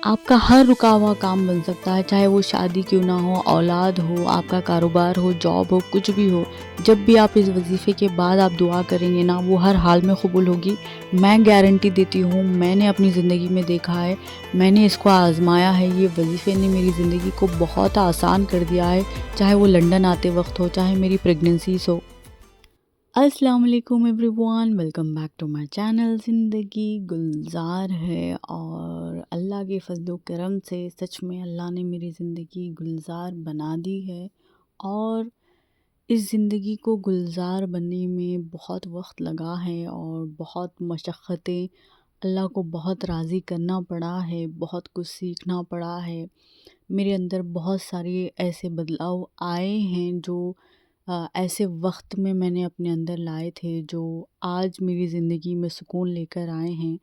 آپ کا ہر رکا ہوا کام بن سکتا ہے، چاہے وہ شادی کیوں نہ ہو، اولاد ہو، آپ کا کاروبار ہو، جاب ہو، کچھ بھی ہو۔ جب بھی آپ اس وظیفے کے بعد آپ دعا کریں گے نا، وہ ہر حال میں قبول ہوگی۔ میں گارنٹی دیتی ہوں، میں نے اپنی زندگی میں دیکھا ہے، میں نے اس کو آزمایا ہے۔ یہ وظیفے نے میری زندگی کو بہت آسان کر دیا ہے، چاہے وہ لنڈن آتے وقت ہو، چاہے میری پریگننسیز ہو۔ السلام علیکم everyone, welcome back to my channel. Zindagi Gulzar ہے اور اللہ کے فضل و کرم سے سچ میں اللہ نے میری زندگی گلزار بنا دی ہے، اور اس زندگی کو گلزار بننے میں بہت وقت لگا ہے اور بہت مشقتیں، اللہ کو بہت راضی کرنا پڑا ہے، بہت کچھ سیکھنا پڑا ہے۔ میرے اندر بہت سارے ایسے بدلاؤ آئے ہیں جو ایسے وقت میں نے اپنے اندر لائے تھے، جو آج میری زندگی میں سکون لے کر آئے ہیں۔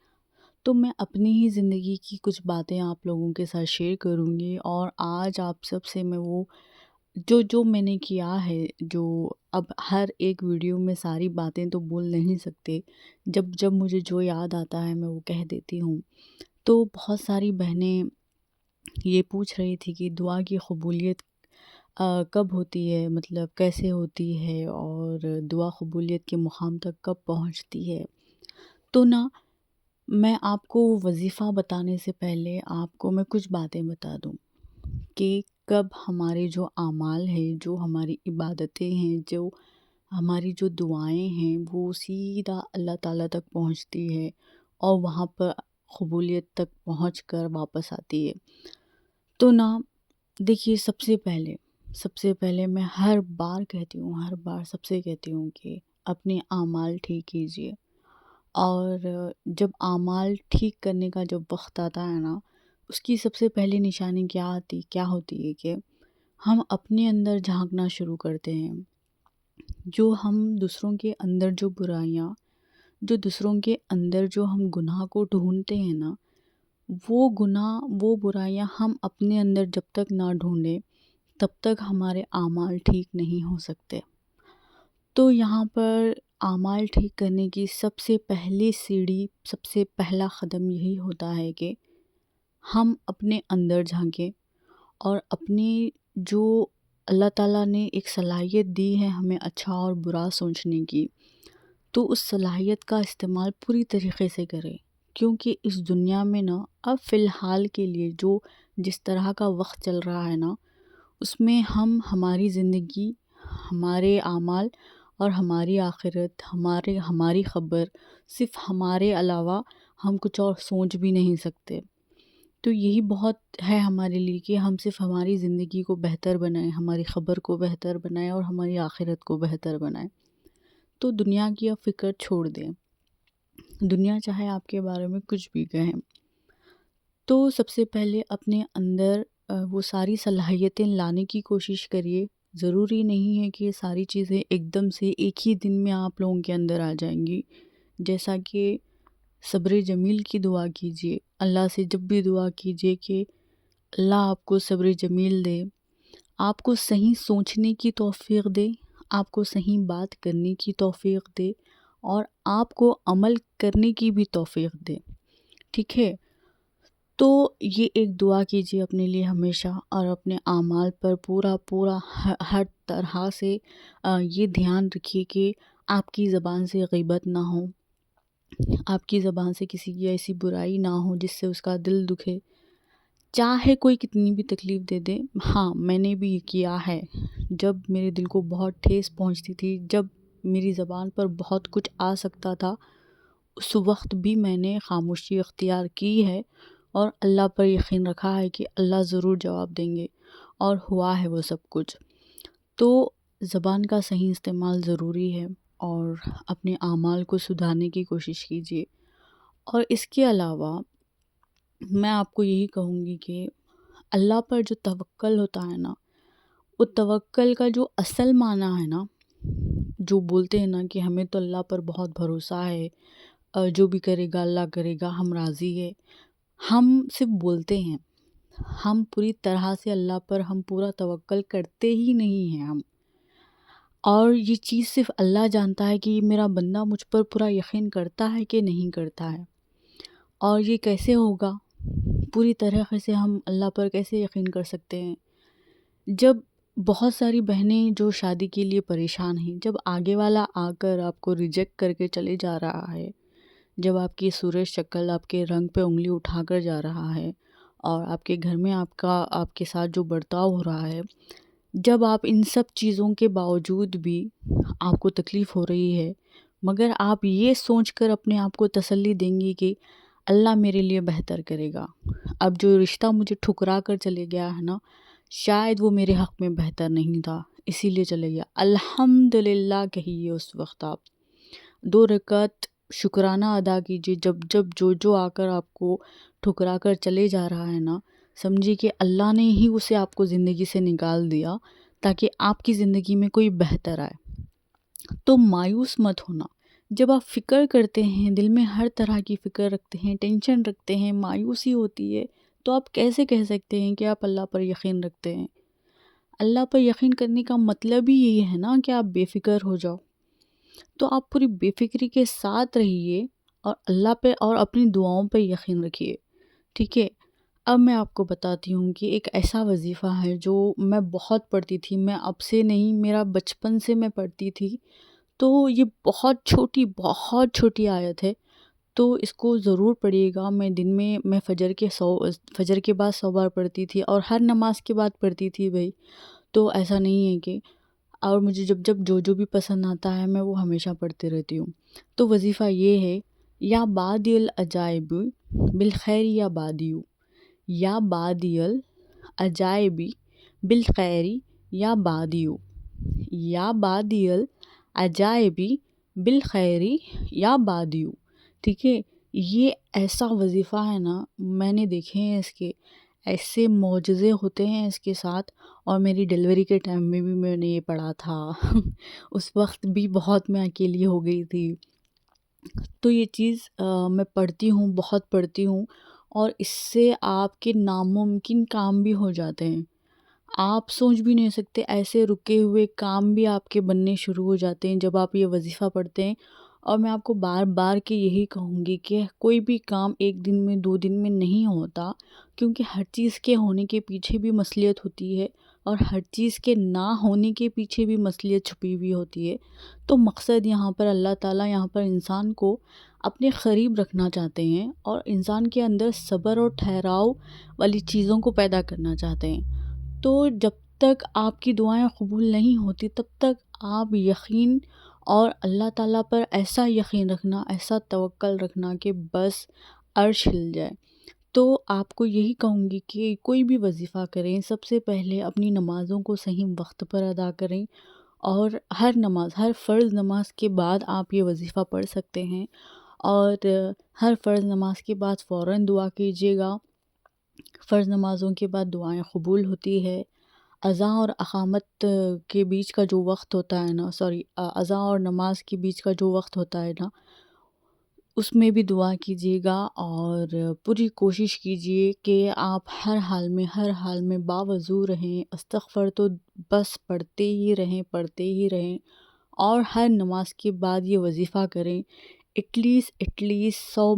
تو میں اپنی ہی زندگی کی کچھ باتیں آپ لوگوں کے ساتھ شیئر کروں گی، اور آج آپ سب سے میں وہ جو میں نے کیا ہے، جو اب ہر ایک ویڈیو میں ساری باتیں تو بول نہیں سکتے، جب مجھے جو یاد آتا ہے میں وہ کہہ دیتی ہوں۔ تو بہت ساری بہنیں یہ پوچھ رہی تھی کہ دعا کی قبولیت کب ہوتی ہے، مطلب کیسے ہوتی ہے، اور دعا قبولیت کے مقام تک کب پہنچتی ہے۔ تو میں آپ کو وظیفہ بتانے سے پہلے آپ کو میں کچھ باتیں بتا دوں کہ کب ہمارے جو اعمال ہیں، جو ہماری عبادتیں ہیں، جو ہماری جو دعائیں ہیں، وہ سیدھا اللہ تعالیٰ تک پہنچتی ہے اور وہاں پر قبولیت تک پہنچ کر واپس آتی ہے۔ تو دیکھیے، سب سے پہلے میں ہر بار سب سے کہتی ہوں کہ اپنے اعمال ٹھیک کیجیے۔ اور جب اعمال ٹھیک کرنے کا جب وقت آتا ہے نا، اس کی سب سے پہلی نشانی کیا ہوتی ہے کہ ہم اپنے اندر جھانکنا شروع کرتے ہیں۔ جو ہم دوسروں کے اندر جو برائیاں، جو دوسروں کے اندر جو ہم گناہ کو ڈھونڈتے ہیں نا، وہ گناہ، وہ برائیاں ہم اپنے اندر جب تک نہ ڈھونڈیں تب تک ہمارے اعمال ٹھیک نہیں ہو سکتے۔ تو یہاں پر اعمال ٹھیک کرنے کی سب سے پہلی سیڑھی، سب سے پہلا قدم یہی ہوتا ہے کہ ہم اپنے اندر جھانکیں، اور اپنی جو اللہ تعالیٰ نے ایک صلاحیت دی ہے ہمیں اچھا اور برا سوچنے کی، تو اس صلاحیت کا استعمال پوری طریقے سے کریں۔ کیونکہ اس دنیا میں اب فی الحال کے لیے جو جس طرح کا وقت چل رہا ہے اس میں ہماری زندگی، ہمارے اعمال اور ہماری آخرت، ہماری خبر، صرف ہمارے علاوہ ہم کچھ اور سوچ بھی نہیں سکتے۔ تو یہی بہت ہے ہمارے لیے کہ ہم صرف ہماری زندگی کو بہتر بنائیں، ہماری خبر کو بہتر بنائیں اور ہماری آخرت کو بہتر بنائیں۔ تو دنیا کی اب فکر چھوڑ دیں، دنیا چاہے آپ کے بارے میں کچھ بھی کہیں۔ تو سب سے پہلے اپنے اندر وہ ساری صلاحیتیں لانے کی کوشش کریے۔ ضروری نہیں ہے کہ یہ ساری چیزیں ایک دم سے ایک ہی دن میں آپ لوگوں کے اندر آ جائیں گی۔ جیسا کہ صبر جمیل کی دعا کیجیے، اللہ سے جب بھی دعا کیجیے کہ اللہ آپ کو صبر جمیل دے، آپ کو صحیح سوچنے کی توفیق دے، آپ کو صحیح بات کرنے کی توفیق دے، اور آپ کو عمل کرنے کی بھی توفیق دے۔ ٹھیک ہے؟ تو یہ ایک دعا کیجیے اپنے لیے ہمیشہ، اور اپنے اعمال پر پورا ہر طرح سے یہ دھیان رکھیے کہ آپ کی زبان سے غیبت نہ ہو، آپ کی زبان سے کسی کی ایسی برائی نہ ہو جس سے اس کا دل دکھے، چاہے کوئی کتنی بھی تکلیف دے دے۔ ہاں، میں نے بھی یہ کیا ہے، جب میرے دل کو بہت ٹھیس پہنچتی تھی، جب میری زبان پر بہت کچھ آ سکتا تھا، اس وقت بھی میں نے خاموشی اختیار کی ہے، اور اللہ پر یقین رکھا ہے کہ اللہ ضرور جواب دیں گے، اور ہوا ہے وہ سب کچھ۔ تو زبان کا صحیح استعمال ضروری ہے، اور اپنے اعمال کو سدھارنے کی کوشش کیجیے۔ اور اس کے علاوہ میں آپ کو یہی کہوں گی کہ اللہ پر جو توکل ہوتا ہے وہ توکل کا جو اصل معنی ہے جو بولتے ہیں کہ ہمیں تو اللہ پر بہت بھروسہ ہے، جو بھی کرے گا اللہ کرے گا، ہم راضی ہے، ہم صرف بولتے ہیں، ہم پوری طرح سے اللہ پر ہم پورا توکل کرتے ہی نہیں ہیں ہم۔ اور یہ چیز صرف اللہ جانتا ہے کہ یہ میرا بندہ مجھ پر پورا یقین کرتا ہے کہ نہیں کرتا ہے۔ اور یہ کیسے ہوگا پوری طرح سے ہم اللہ پر کیسے یقین کر سکتے ہیں جب بہت ساری بہنیں جو شادی کے لیے پریشان ہیں، جب آگے والا آ کر آپ کو ریجیکٹ کر کے چلے جا رہا ہے، جب آپ کی صورت شکل آپ کے رنگ پہ انگلی اٹھا کر جا رہا ہے، اور آپ کے گھر میں آپ کے ساتھ جو برتاؤ ہو رہا ہے، جب آپ ان سب چیزوں کے باوجود بھی آپ کو تکلیف ہو رہی ہے، مگر آپ یہ سوچ کر اپنے آپ کو تسلی دیں گی کہ اللہ میرے لیے بہتر کرے گا، اب جو رشتہ مجھے ٹھکرا کر چلے گیا ہے نا، شاید وہ میرے حق میں بہتر نہیں تھا، اسی لیے چلے گیا، الحمدللہ کہیے اس وقت آپ 2 رکعت شکرانہ ادا کیجیے، جب جو آ کر آپ کو ٹھکرا کر چلے جا رہا ہے نا، سمجھیے کہ اللہ نے ہی اسے آپ کو زندگی سے نکال دیا تاکہ آپ کی زندگی میں کوئی بہتر آئے۔ تو مایوس مت ہونا، جب آپ فکر کرتے ہیں، دل میں ہر طرح کی فکر رکھتے ہیں، ٹینشن رکھتے ہیں، مایوسی ہوتی ہے، تو آپ کیسے کہہ سکتے ہیں کہ آپ اللہ پر یقین رکھتے ہیں؟ اللہ پر یقین کرنے کا مطلب ہی یہی ہے نا کہ آپ بے فکر ہو جاؤ، تو آپ پوری بے فکری کے ساتھ رہیے اور اللہ پہ اور اپنی دعاؤں پہ یقین رکھیے، ٹھیک ہے؟ اب میں آپ کو بتاتی ہوں کہ ایک ایسا وظیفہ ہے جو میں بہت پڑھتی تھی، میں اب سے نہیں، میرا بچپن سے میں پڑھتی تھی، تو یہ بہت چھوٹی آیت ہے، تو اس کو ضرور پڑھیے گا۔ میں فجر کے بعد 100 بار پڑھتی تھی، اور ہر نماز کے بعد پڑھتی تھی بھائی، تو ایسا نہیں ہے کہ، اور مجھے جب جو بھی پسند آتا ہے میں وہ ہمیشہ پڑھتے رہتی ہوں۔ تو وظیفہ یہ ہے، یا بادی العجائب بالخیر یا بادیو، یا بادی العجائب بالخیر یا بادیو، یا بادی العجائب بالخیر یا بادیو، ٹھیک ہے؟ یہ ایسا وظیفہ ہے نا، میں نے دیکھے ہیں اس کے ایسے معجزے ہوتے ہیں اس کے ساتھ، اور میری ڈیلیوری کے ٹائم میں بھی میں نے یہ پڑھا تھا اس وقت بھی بہت میں اکیلی ہو گئی تھی، تو یہ چیز میں پڑھتی ہوں، بہت پڑھتی ہوں، اور اس سے آپ کے ناممکن کام بھی ہو جاتے ہیں، آپ سوچ بھی نہیں سکتے، ایسے رکے ہوئے کام بھی آپ کے بننے شروع ہو جاتے ہیں جب آپ یہ وظیفہ پڑھتے ہیں۔ اور میں آپ کو بار بار کے یہی کہوں گی کہ کوئی بھی کام 1 دن میں 2 دن میں نہیں ہوتا، کیونکہ ہر چیز کے ہونے کے پیچھے بھی مصلیحت ہوتی ہے، اور ہر چیز کے نہ ہونے کے پیچھے بھی مصلیحت چھپی ہوئی ہوتی ہے۔ تو مقصد یہاں پر اللہ تعالیٰ یہاں پر انسان کو اپنے قریب رکھنا چاہتے ہیں، اور انسان کے اندر صبر اور ٹھہراؤ والی چیزوں کو پیدا کرنا چاہتے ہیں۔ تو جب تک آپ کی دعائیں قبول نہیں ہوتی، تب تک آپ یقین اور اللہ تعالیٰ پر ایسا یقین رکھنا، ایسا توکل رکھنا کہ بس عرش ہل جائے۔ تو آپ کو یہی کہوں گی کہ کوئی بھی وظیفہ کریں، سب سے پہلے اپنی نمازوں کو صحیح وقت پر ادا کریں، اور ہر فرض نماز کے بعد آپ یہ وظیفہ پڑھ سکتے ہیں، اور ہر فرض نماز کے بعد فوراً دعا کیجیے گا۔ فرض نمازوں کے بعد دعائیں قبول ہوتی ہے۔ اذان اور اقامت کے بیچ کا جو وقت ہوتا ہے نا، اذان اور نماز کے بیچ کا جو وقت ہوتا ہے نا، اس میں بھی دعا کیجیے گا، اور پوری کوشش کیجیے کہ آپ ہر حال میں باوضو رہیں، استغفر تو بس پڑھتے ہی رہیں، اور ہر نماز کے بعد یہ وظیفہ کریں، ایٹ لیسٹ 100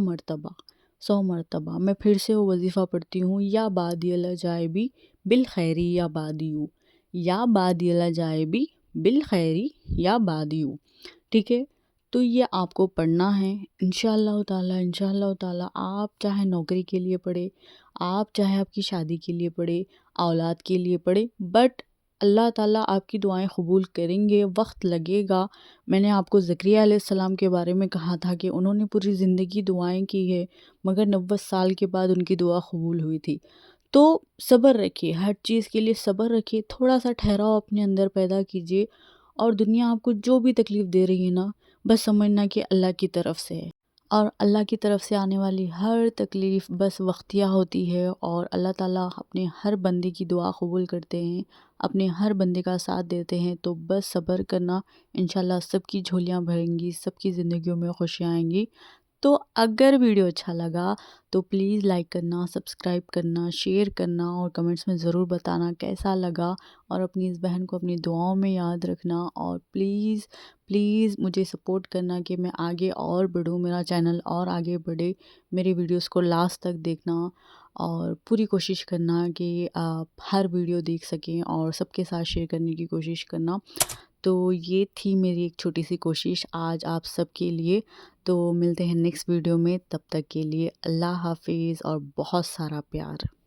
مرتبہ۔ میں پھر سے وہ وظیفہ پڑھتی ہوں، یا بادی العجائبی بالخیری یا بادیو، یا بادی العجائبی بالخیری یا بادیو، ٹھیک ہے؟ تو یہ آپ کو پڑھنا ہے، انشاءاللہ تعالیٰ آپ چاہے نوکری کے لیے پڑھے، آپ چاہے آپ کی شادی کے لیے پڑھے، اولاد کے لیے پڑھے، بٹ اللہ تعالیٰ آپ کی دعائیں قبول کریں گے، وقت لگے گا۔ میں نے آپ کو زکریا علیہ السلام کے بارے میں کہا تھا کہ انہوں نے پوری زندگی دعائیں کی ہے، مگر 90 سال کے بعد ان کی دعا قبول ہوئی تھی۔ تو صبر رکھیے، ہر چیز کے لیے صبر رکھیے، تھوڑا سا ٹھہراؤ اپنے اندر پیدا کیجیے، اور دنیا آپ کو جو بھی تکلیف دے رہی ہے نا، بس سمجھنا کہ اللہ کی طرف سے ہے، اور اللہ کی طرف سے آنے والی ہر تکلیف بس وقتیہ ہوتی ہے، اور اللہ تعالیٰ اپنے ہر بندے کی دعا قبول کرتے ہیں، اپنے ہر بندے کا ساتھ دیتے ہیں۔ تو بس صبر کرنا، انشاءاللہ سب کی جھولیاں بھریں گی، سب کی زندگیوں میں خوشیاں آئیں گی۔ تو اگر ویڈیو اچھا لگا تو پلیز لائک کرنا، سبسکرائب کرنا، شیئر کرنا، اور کمنٹس میں ضرور بتانا کیسا لگا، اور اپنی اس بہن کو اپنی دعاؤں میں یاد رکھنا، اور پلیز مجھے سپورٹ کرنا کہ میں آگے اور بڑھوں، میرا چینل اور آگے بڑھے، میری ویڈیوز کو لاسٹ تک دیکھنا، اور پوری کوشش کرنا کہ آپ ہر ویڈیو دیکھ سکیں اور سب کے ساتھ شیئر کرنے کی کوشش کرنا۔ تو یہ تھی میری ایک چھوٹی سی کوشش آج آپ سب کے لیے۔ تو ملتے ہیں نیکسٹ ویڈیو میں، تب تک کے لیے اللہ حافظ اور بہت سارا پیار۔